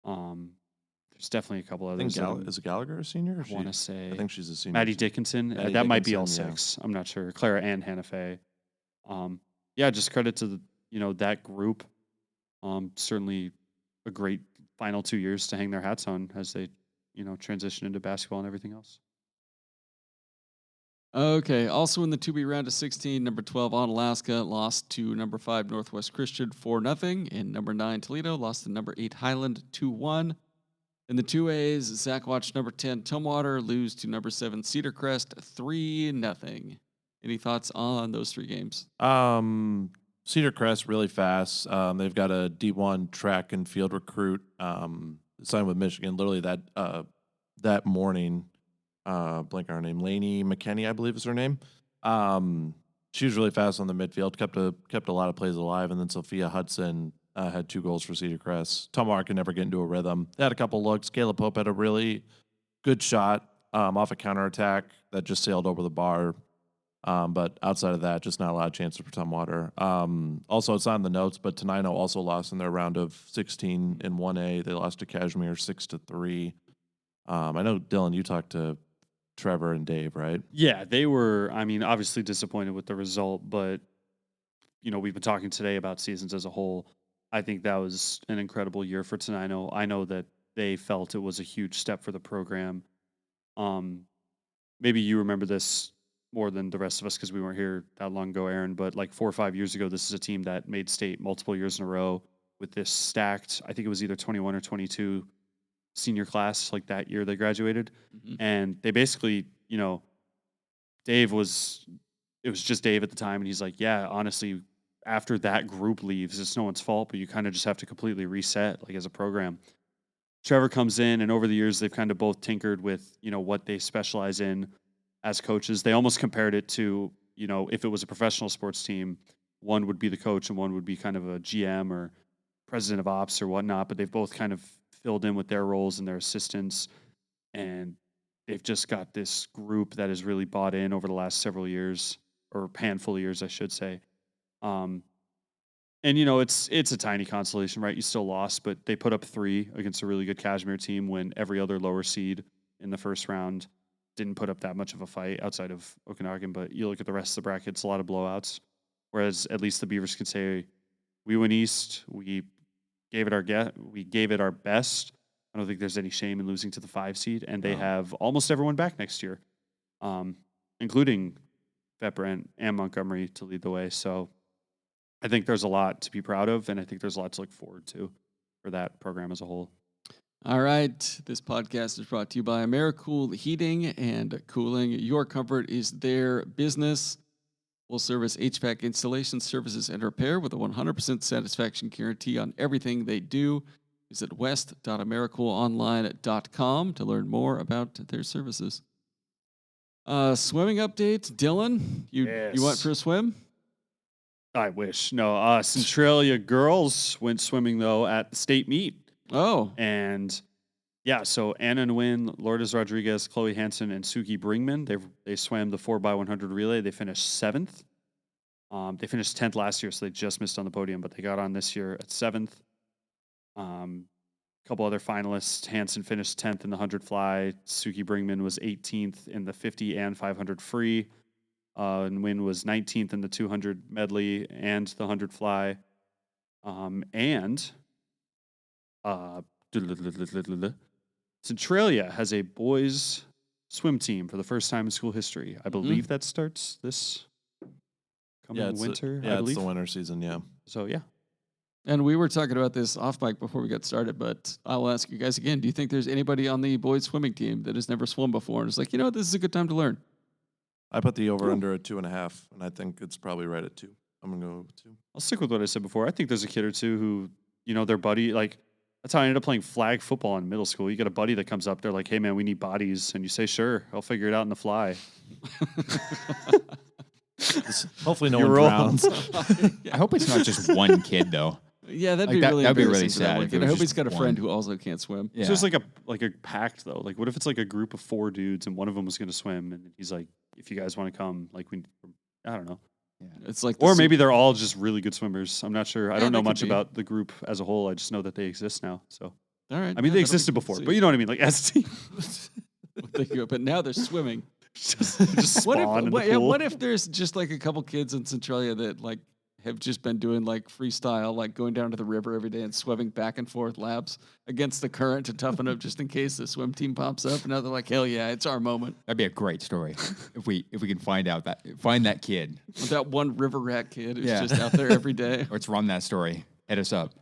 There's definitely a couple I think others. is Gallagher a senior? I want to say. I think she's a senior. Maddie Dickinson. Maddie that might be all Dickinson, yeah. 6. I'm not sure. Clara and Hannah Faye. Yeah, just credit to that group. Certainly a great final 2 years to hang their hats on as they transition into basketball and everything else. Okay. Also in the 2B round of 16, number 12 Onalaska lost to number 5 Northwest Christian 4-0, and number 9 Toledo lost to number 8 Highland 2-1. In the 2As, Zach watched number 10 Tumwater lose to number 7 Cedar Crest 3-0. Any thoughts on those 3 games? Cedar Crest really fast. They've got a D1 track and field recruit signed with Michigan. Literally that morning, blank on her name, Lainey McKinney, I believe is her name. She was really fast on the midfield, kept a lot of plays alive, and then Sophia Hudson had 2 goals for Cedar Crest. Tumwater could never get into a rhythm. They had a couple looks. Caleb Pope had a really good shot off a counterattack that just sailed over the bar. But outside of that, just not a lot of chances for Tumwater. Also, it's not in the notes, but Tenino also lost in their round of 16 in 1A. They lost to Kashmir 6-3. I know, Dylan, you talked to Trevor and Dave, right? Yeah, they were, obviously disappointed with the result, but, we've been talking today about seasons as a whole. I think that was an incredible year for Tenino. I know that they felt it was a huge step for the program. Maybe you remember this more than the rest of us because we weren't here that long ago, Aaron, but like 4 or 5 years ago, this is a team that made state multiple years in a row with this stacked, I think it was either 21 or 22 senior class, like that year they graduated. Mm-hmm. And they basically, it was just Dave at the time. And he's like, yeah, honestly, after that group leaves, it's no one's fault, but you kind of just have to completely reset, like as a program. Trevor comes in, and over the years, they've kind of both tinkered with, what they specialize in as coaches. They almost compared it to, if it was a professional sports team, one would be the coach and one would be kind of a GM or president of ops or whatnot, but they've both kind of filled in with their roles and their assistants. And they've just got this group that has really bought in over the last several years, or handful of years, I should say. And it's a tiny consolation, right? You still lost, but they put up 3 against a really good Kashmir team when every other lower seed in the first round didn't put up that much of a fight outside of Okanagan. But you look at the rest of the brackets, a lot of blowouts. Whereas at least the Beavers can say, we went East, we gave it our best. I don't think there's any shame in losing to the 5 seed, and they have almost everyone back next year, including Vetbrent and Montgomery to lead the way. So I think there's a lot to be proud of, and I think there's a lot to look forward to for that program as a whole. All right. This podcast is brought to you by Americool Heating and Cooling. Your comfort is their business. Full service HVAC installation, services, and repair with a 100% satisfaction guarantee on everything they do. Visit west.americoolonline.com to learn more about their services. Swimming update. Dylan, you went for a swim? I wish. No, Centralia girls went swimming, though, at the state meet. Oh. And, yeah, so Anna Nguyen, Lourdes Rodriguez, Chloe Hansen, and Suki Bringman, they swam the 4x100 relay. They finished 7th. They finished 10th last year, so they just missed on the podium, but they got on this year at 7th. A couple other finalists. Hansen finished 10th in the 100 fly. Suki Bringman was 18th in the 50 and 500 free. Nguyen was 19th in the 200 medley and the 100 fly. Centralia has a boys swim team for the first time in school history. I believe that starts this coming winter. I believe it's the winter season. Yeah. So yeah. And we were talking about this off mic before we got started, but I'll ask you guys again. Do you think there's anybody on the boys swimming team that has never swum before and is like, this is a good time to learn? I put the over under at 2.5, and I think it's probably right at 2. I'm gonna go with 2. I'll stick with what I said before. I think there's a kid or two who, their buddy, like, that's how I ended up playing flag football in middle school. You get a buddy that comes up, they're like, hey man, we need bodies. And you say, sure, I'll figure it out in the fly. Hopefully no one drowns. I hope it's not just one kid though. Yeah, that'd be really sad. If I hope he's got a friend who also can't swim. Yeah. So it's like a pact though. Like, what if it's like a group of 4 dudes and one of them was going to swim and he's like, if you guys want to come, like I don't know. It's like, Or maybe they're all just really good swimmers. I'm not sure. I don't know they could much be. about the group as a whole. I just know that they exist now. So, all right. I mean, they existed before, but you know what I mean? Like, as a team. But now they're swimming. just spawn in the pool. What if there's just like a couple kids in Centralia that like have just been doing like freestyle, like going down to the river every day and swimming back and forth laps against the current to toughen up just in case the swim team pops up. And now they're like, hell yeah, it's our moment. That'd be a great story if we can find that kid. With that one river rat kid who's Yeah. just out there every day. Let's run that story. Hit us up.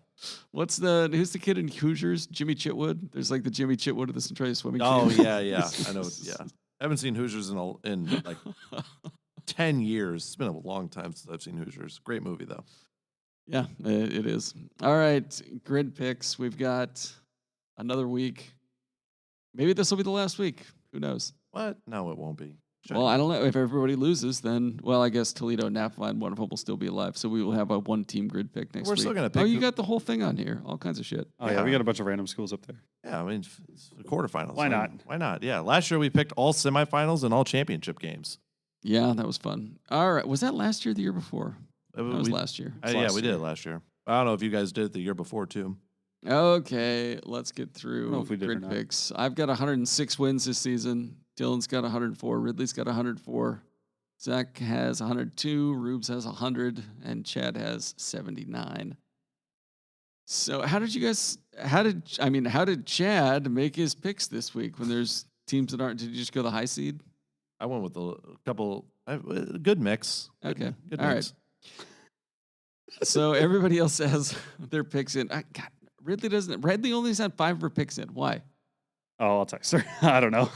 Who's the kid in Hoosiers? Jimmy Chitwood. There's like the Jimmy Chitwood of the Centralia swimming team. Oh yeah. I know. Yeah, I haven't seen Hoosiers in like 10 years. It's been a long time since I've seen Hoosiers. Great movie though. Yeah, it is. All right, grid picks. We've got another week. Maybe this will be the last week. Who knows? What? No, it won't be. Well, I don't know. If everybody loses, then, well, I guess Toledo and Napavine, one of them will still be alive. So we will have a one-team grid pick next week. We're still going to pick. Oh, you got the whole thing on here. All kinds of shit. Oh, yeah, we got a bunch of random schools up there. Yeah, I mean, it's the quarterfinals. Why not? Why not? Yeah, last year we picked all semifinals and all championship games. Yeah, that was fun. All right. Was that last year or the year before? That was last year. Yeah, we did it last year. I don't know if you guys did it the year before, too. Okay, let's get I through don't know if we did or grid not. picks. I've got 106 wins this season. Dylan's got 104. Ridley's got 104. Zach has 102. Reubs has 100. And Chad has 79. So how did Chad make his picks this week when there's teams that aren't? Did you just go the high seed? I went with a couple. Good mix. Okay. Good All mix. right. So everybody else has their picks in. God, Ridley only has had 5 of her picks in. Why? Oh, I'll text her. I don't know.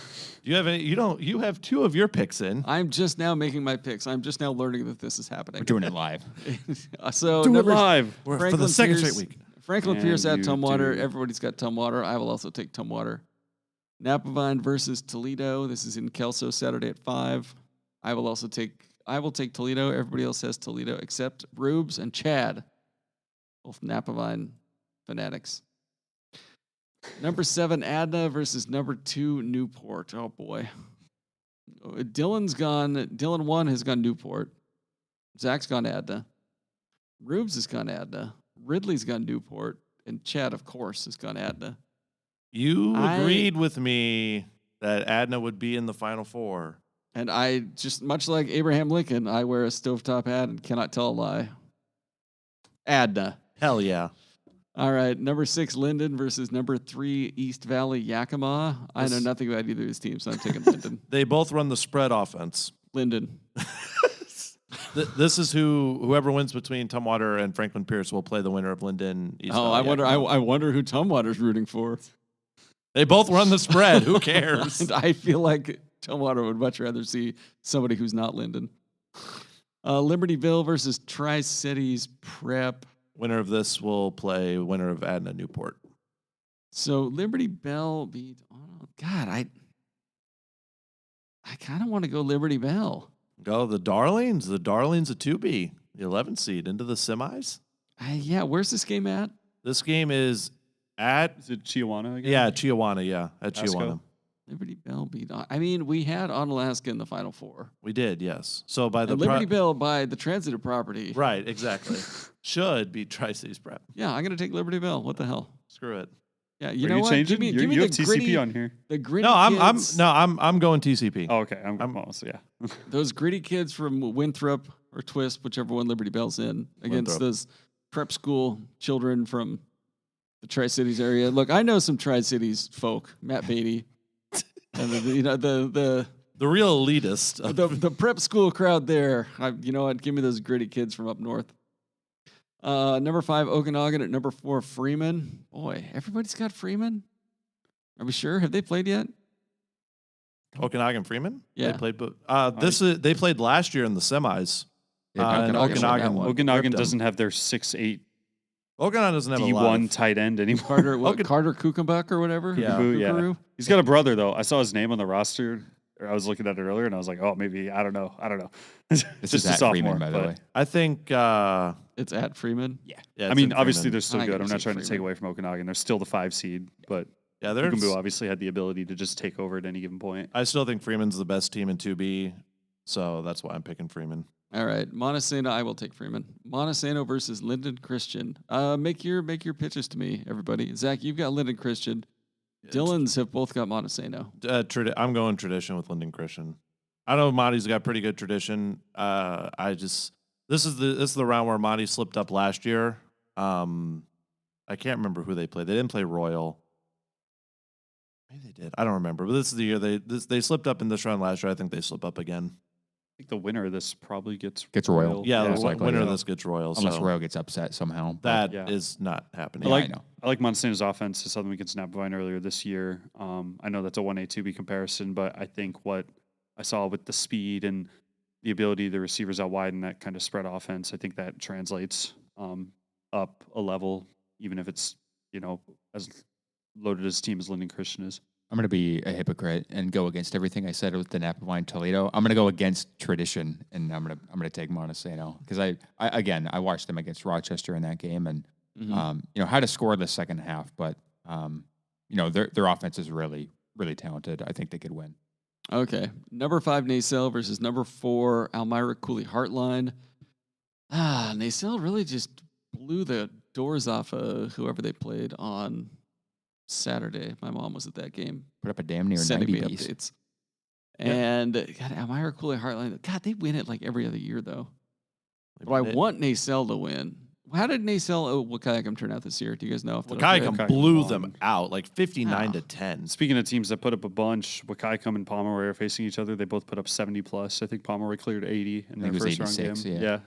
Do you have any? You don't. You have 2 of your picks in. I'm just now making my picks. I'm just now learning that this is happening. We're doing it live. So Do it number- live. For Franklin the second Pierce- straight week. Franklin And Pierce at you Tumwater. do. Everybody's got Tumwater. I will also take Tumwater. Napavine versus Toledo. This is in Kelso Saturday at 5. I will take Toledo. Everybody else has Toledo except Reubs and Chad. Both Napavine fanatics. Number 7, Adna versus number 2, Newport. Oh boy. Dylan 1 has gone Newport. Zach's gone Adna. Reubs has gone Adna. Ridley's gone Newport. And Chad, of course, has gone Adna. You agreed with me that Adna would be in the Final Four. And I just, much like Abraham Lincoln, I wear a stovetop hat and cannot tell a lie. Adna. Hell yeah. All right, number 6, Linden versus number 3, East Valley Yakima. I know nothing about either of these teams, so I'm taking Linden. They both run the spread offense. Linden. This is whoever wins between Tumwater and Franklin Pierce will play the winner of Linden. East Valley, I wonder who Tumwater's rooting for. They both run the spread. Who cares? I feel like Tumwater would much rather see somebody who's not Linden. Libertyville versus Tri-Cities Prep. Winner of this will play winner of Adna Newport. So Liberty Bell beat. Oh God, I kind of want to go Liberty Bell. Go the Darlings. The Darlings a 2B, the 11th seed into the semis. Yeah, where's this game at? This game is at Is it Chiawana again? yeah Chiawana. Yeah, at Pasco. Chiawana. Liberty Bell beat. I mean, we had Onalaska in the Final Four. We did, yes. So by the And Liberty Bell by the transitive property. right, exactly. Should be Tri-Cities Prep. Yeah, I'm gonna take Liberty Bell. What the hell? Screw it. Yeah, Are you know you what? changing? Give You me have the TCP gritty on here. The gritty. No, I'm kids, I'm going TCP. Oh, okay. I'm I'm- almost, yeah. Those gritty kids from Winthrop or Twist, whichever one Liberty Bell's in, against Winthrop. those prep school children from the Tri-Cities area. Look, I know some Tri-Cities folk, Matt Beatty, and the The real elitist. the prep school crowd there. You know what? Give me those gritty kids from up north. Number 5, Okanagan. At number 4, Freeman. Boy, everybody's got Freeman. Are we sure? Have they played yet? Okanagan Freeman. Yeah. They played. They played last year in the semis. Yeah, And Okanagan won that Okanagan. one. Okanagan ripped them. doesn't have their 6'8" Okanagan doesn't have a lot D1 of, tight end anymore. Carter Kukenbuck or whatever. Yeah. Kukuru? He's got a brother, though. I saw his name on the roster. I was looking at it earlier, and I was like, oh, maybe, I don't know. This Just is a at sophomore, Freeman, by the but- way. I think. It's at Freeman. Yeah, I it's mean, in obviously, Freeman. they're still I good. gotta I'm not say trying to take Freeman. away from Okanagan. They're still the 5 seed, but Yeah, there's. Kukumbu obviously had the ability to just take over at any given point. I still think Freeman's the best team in 2B. So that's why I'm picking Freeman. All right, Montesano. I will take Freeman. Montesano versus Lyndon Christian. Make your pitches to me, everybody. Zach, you've got Lyndon Christian. Dylan's have both got Montesano. I'm going tradition with Lyndon Christian. I know Monty's got pretty good tradition. This is the round where Monty slipped up last year. I can't remember who they played. They didn't play Royal. Maybe they did. I don't remember. But this is the year they slipped up in this round last year. I think they slip up again. I think the winner of this probably gets Royal. Yeah, most the likely, winner of yeah. this gets Royal. Unless so Royal gets upset somehow. but- that is not happening. Yeah, I know. I like Montesano's offense to Southern against Napavine earlier this year. I know that's a 1A, 2B comparison, but I think what I saw with the speed and the ability of the receivers out wide and that kind of spread offense, I think that translates up a level, even if it's, as loaded as a team as Lyndon Christian is. I'm going to be a hypocrite and go against everything I said with the Napavine Toledo. I'm going to go against tradition, and I'm going to take Montesano because I watched them against Rochester in that game, and had to score the second half, but their offense is really, really talented. I think they could win. Okay, number 5 Nacelle versus number 4 Elmira Cooley Heartline. Nacelle really just blew the doors off of whoever they played on Saturday. My mom was at that game. Put up a damn near Sending 90 me piece. updates. And God, Elmira Cooley Heartline. God, they win it like every other year though. But I want Nacelle to win. How did Nacelle Wahkiakum turn out this year? Do you guys know? Wahkiakum blew them out like 59-10. Speaking of teams that put up a bunch, Wahkiakum and Pomeroy are facing each other. They both put up 70 plus. I think Pomeroy cleared 80 in their first round game. Yeah.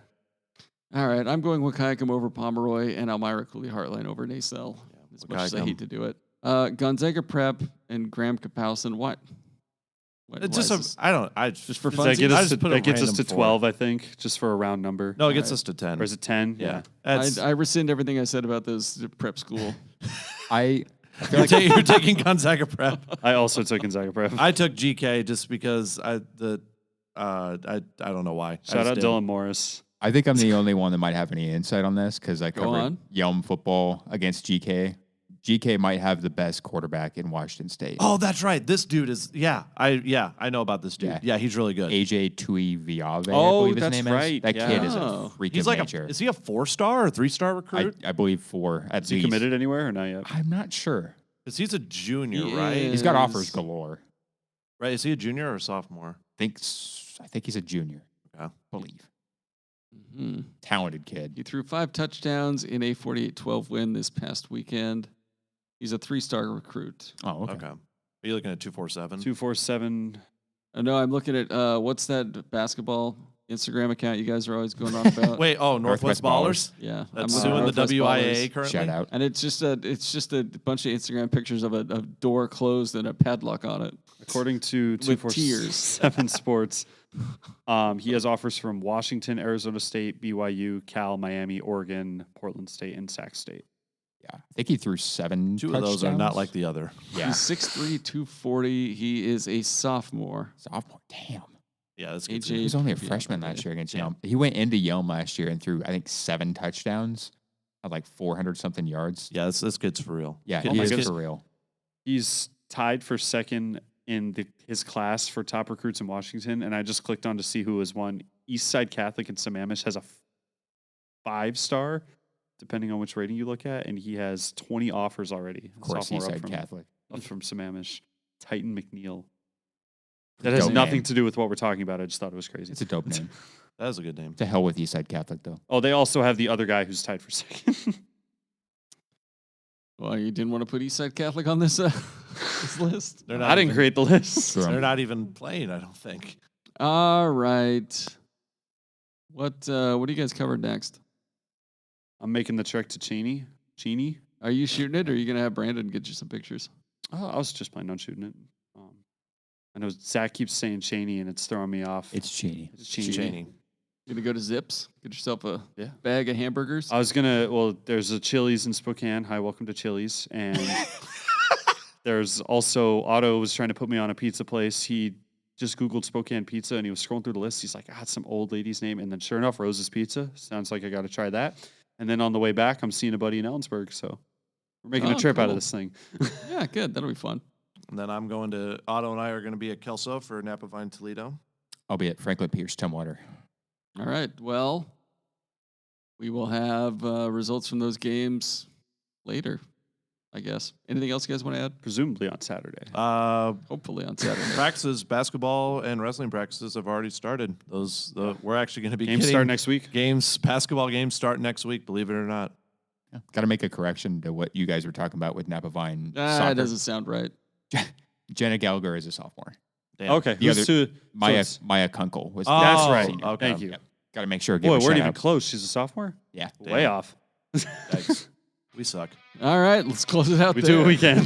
All right, I'm going Wahkiakum over Pomeroy and Elmira Cooley Heartline over Nacelle. As much as I hate to do it. Gonzaga Prep and Graham Kapowson. What? It's just just for fun. That gets us to 12, I think, just for a round number. No, it gets us to 10. Or is it 10? Yeah. I rescind everything I said about those prep school. I feel like you're taking Gonzaga Prep. I also took Gonzaga Prep. I took GK just because I don't know why. Shout out Dylan Morris. I think I'm the only one that might have any insight on this because I covered Yelm football against GK. GK might have the best quarterback in Washington State. Oh, that's right. This dude is I know about this dude. Yeah, he's really good. AJ Tuiviave, I Oh, believe his that's name right. is. That Yeah. kid is a freak He's of like nature. is he a 4-star or 3-star recruit? I believe 4 at Is he least. committed anywhere or not yet? I'm not sure. Because he's a junior, He right? is. He's got offers galore. Right? Is he a junior or a sophomore? I think he's a junior. Yeah. I believe. Mm-hmm. Talented kid. He threw 5 touchdowns in a 48-12 win this past weekend. He's a 3-star recruit. Oh, okay. Are you looking at 247? 247. No, I'm looking at what's that basketball Instagram account you guys are always going on about? Wait, Northwest Ballers? Yeah, That's I'm suing the Northwest WIA Ballers. currently. Shout out. And it's just a bunch of Instagram pictures of a door closed and a padlock on it. According to With tears. 247 Sports, he has offers from Washington, Arizona State, BYU, Cal, Miami, Oregon, Portland State, and Sac State. Yeah. I think he threw 7 Two touchdowns. of those are not like the other. Yeah. He's 6'3", 240. He is a sophomore. Sophomore. Damn. Yeah, that's AJ good. He was only a freshman last year against Yelm. He went into Yelm last year and threw, I think, 7 touchdowns at like 400-something yards. Yeah, this kid's for real. Yeah, Kid- he's he's- for real. He's tied for second in his class for top recruits in Washington, and I just clicked on to see who was one. Eastside Catholic in Sammamish has a 5-star, depending on which rating you look at, and he has 20 offers already. Of course, Sophomore Eastside Catholic. up from Sammamish. Titan McNeil. That has Dope nothing name. to do with what we're talking about. I just thought it was crazy. It's a dope name. That is a good name. To hell with Eastside Catholic, though. Oh, they also have the other guy who's tied for second. Well, you didn't want to put Eastside Catholic on this this list? They're I didn't even- create the list. Sure. They're not even playing, I don't think. All right. What do you guys cover next? I'm making the trek to Cheney. Are you shooting it, or are you going to have Brandon get you some pictures? Oh, I was just planning on shooting it. I know Zach keeps saying Cheney, and it's throwing me off. It's Cheney. It's Cheney. Cheney. You going to go to Zips? Get yourself a Yeah. bag of hamburgers? I was there's a Chili's in Spokane. Hi, welcome to Chili's. And there's also, Otto was trying to put me on a pizza place. He just Googled Spokane Pizza, and he was scrolling through the list. He's like, it's some old lady's name. And then sure enough, Rose's Pizza. Sounds like I got to try that. And then on the way back, I'm seeing a buddy in Ellensburg. So we're making a trip out of cool. this thing. Yeah, good. That'll be fun. And then Otto and I are going to be at Kelso for Napavine Toledo. I'll be at Franklin Pierce Tumwater. All right. Well, we will have results from those games later, I guess. Anything else you guys want to add? Presumably on Saturday. Hopefully on Saturday. Practices, basketball and wrestling practices have already started. We're actually going to be Games getting start next week. Basketball games start next week. Believe it or not. Yeah. Got to make a correction to what you guys were talking about with Napa Vine. That doesn't sound right. Jenna Gallagher is a sophomore. Damn. Okay. The other- Who's Maya Kunkel was. That's right. senior. Okay. Thank you. Yep. Got to make sure. Boy, we're not even close. She's a sophomore? Yeah. Way off. Thanks. We suck. All right. Let's close it out We there. do what we can.